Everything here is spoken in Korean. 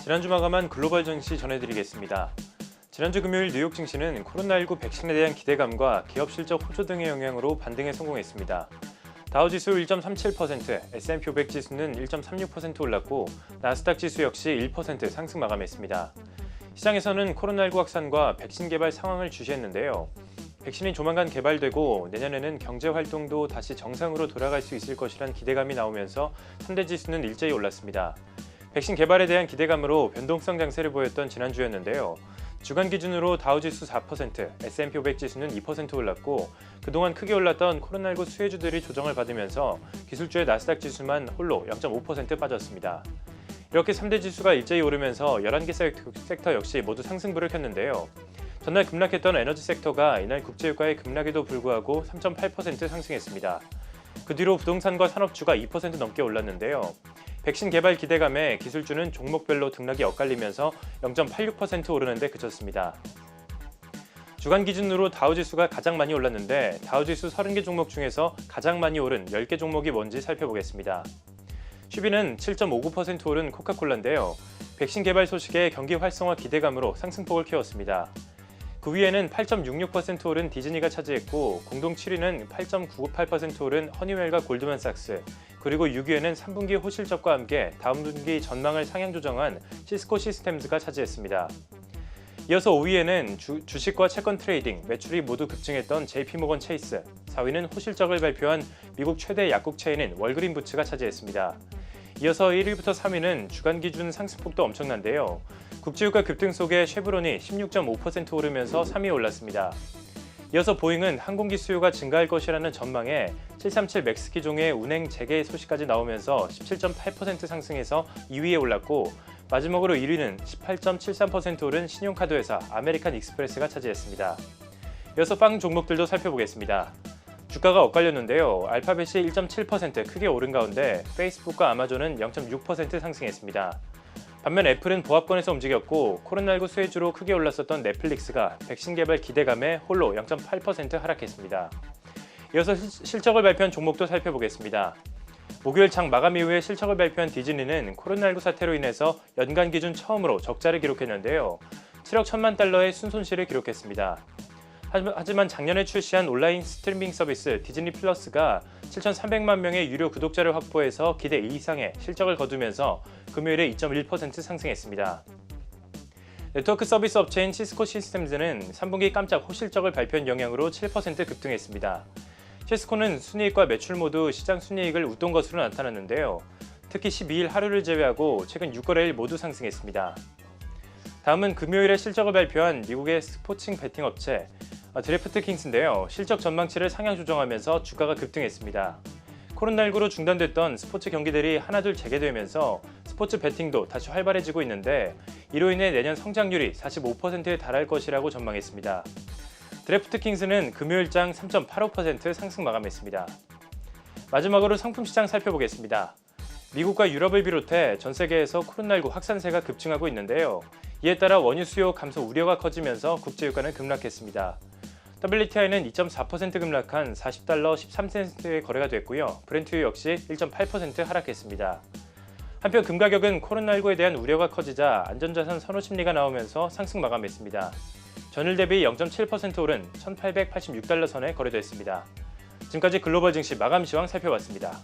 지난주 마감한 글로벌 증시 전해드리겠습니다. 지난주 금요일 뉴욕 증시는 코로나19 백신에 대한 기대감과 기업 실적 호조 등의 영향으로 반등에 성공했습니다. 다우지수 1.37%, S&P 500 지수는 1.36% 올랐고 나스닥 지수 역시 1% 상승 마감했습니다. 시장에서는 코로나19 확산과 백신 개발 상황을 주시했는데요. 백신이 조만간 개발되고 내년에는 경제 활동도 다시 정상으로 돌아갈 수 있을 것이란 기대감이 나오면서 3대 지수는 일제히 올랐습니다. 백신 개발에 대한 기대감으로 변동성 장세를 보였던 지난주였는데요. 주간 기준으로 다우지수 4%, S&P 500 지수는 2% 올랐고 그동안 크게 올랐던 코로나19 수혜주들이 조정을 받으면서 기술주의 나스닥 지수만 홀로 0.5% 빠졌습니다. 이렇게 3대 지수가 일제히 오르면서 11개 섹터 역시 모두 상승불을 켰는데요. 전날 급락했던 에너지 섹터가 이날 국제유가의 급락에도 불구하고 3.8% 상승했습니다. 그 뒤로 부동산과 산업주가 2% 넘게 올랐는데요. 백신 개발 기대감에 기술주는 종목별로 등락이 엇갈리면서 0.86% 오르는 데 그쳤습니다. 주간 기준으로 다우지수가 가장 많이 올랐는데 다우지수 30개 종목 중에서 가장 많이 오른 10개 종목이 뭔지 살펴보겠습니다. 슈비는 7.59% 오른 코카콜라인데요. 백신 개발 소식에 경기 활성화 기대감으로 상승폭을 키웠습니다. 그 위에는 8.66% 오른 디즈니가 차지했고 공동 7위는 8.98% 오른 허니웰과 골드만삭스, 그리고 6위에는 3분기 호실적과 함께 다음 분기 전망을 상향 조정한 시스코 시스템즈가 차지했습니다. 이어서 5위에는 주식과 채권 트레이딩, 매출이 모두 급증했던 JP모건 체이스, 4위는 호실적을 발표한 미국 최대 약국 체인인 월그린 부츠가 차지했습니다. 이어서 1위부터 3위는 주간 기준 상승폭도 엄청난데요. 국제유가 급등 속에 쉐브론이 16.5% 오르면서 3위에 올랐습니다. 이어서 보잉은 항공기 수요가 증가할 것이라는 전망에 737 맥스 기종의 운행 재개 소식까지 나오면서 17.8% 상승해서 2위에 올랐고 마지막으로 1위는 18.73% 오른 신용카드 회사 아메리칸 익스프레스가 차지했습니다. 이어서 빵 종목들도 살펴보겠습니다. 주가가 엇갈렸는데요. 알파벳이 1.7% 크게 오른 가운데 페이스북과 아마존은 0.6% 상승했습니다. 반면 애플은 보합권에서 움직였고 코로나19 수혜주로 크게 올랐었던 넷플릭스가 백신 개발 기대감에 홀로 0.8% 하락했습니다. 이어서 실적을 발표한 종목도 살펴보겠습니다. 목요일 장 마감 이후에 실적을 발표한 디즈니는 코로나19 사태로 인해서 연간 기준 처음으로 적자를 기록했는데요. 7억 1천만 달러의 순손실을 기록했습니다. 하지만 작년에 출시한 온라인 스트리밍 서비스 디즈니 플러스가 7,300만 명의 유료 구독자를 확보해서 기대 이상의 실적을 거두면서 금요일에 2.1% 상승했습니다. 네트워크 서비스 업체인 시스코 시스템즈는 3분기 깜짝 호실적을 발표한 영향으로 7% 급등했습니다. 시스코는 순이익과 매출 모두 시장 순이익을 웃돈 것으로 나타났는데요. 특히 12일 하루를 제외하고 최근 6거래일 모두 상승했습니다. 다음은 금요일에 실적을 발표한 미국의 스포츠 베팅 업체 드래프트킹스인데요. 실적 전망치를 상향 조정하면서 주가가 급등했습니다. 코로나19로 중단됐던 스포츠 경기들이 하나둘 재개되면서 스포츠 베팅도 다시 활발해지고 있는데 이로 인해 내년 성장률이 45%에 달할 것이라고 전망했습니다. 드래프트킹스는 금요일장 3.85% 상승 마감했습니다. 마지막으로 상품시장 살펴보겠습니다. 미국과 유럽을 비롯해 전 세계에서 코로나19 확산세가 급증하고 있는데요. 이에 따라 원유 수요 감소 우려가 커지면서 국제유가는 급락했습니다. WTI는 2.4% 급락한 40달러 13센트에 거래가 됐고요. 브렌트유 역시 1.8% 하락했습니다. 한편 금 가격은 코로나19에 대한 우려가 커지자 안전자산 선호 심리가 나오면서 상승 마감했습니다. 전일 대비 0.7% 오른 1,886달러 선에 거래됐습니다. 지금까지 글로벌 증시 마감 시황 살펴봤습니다.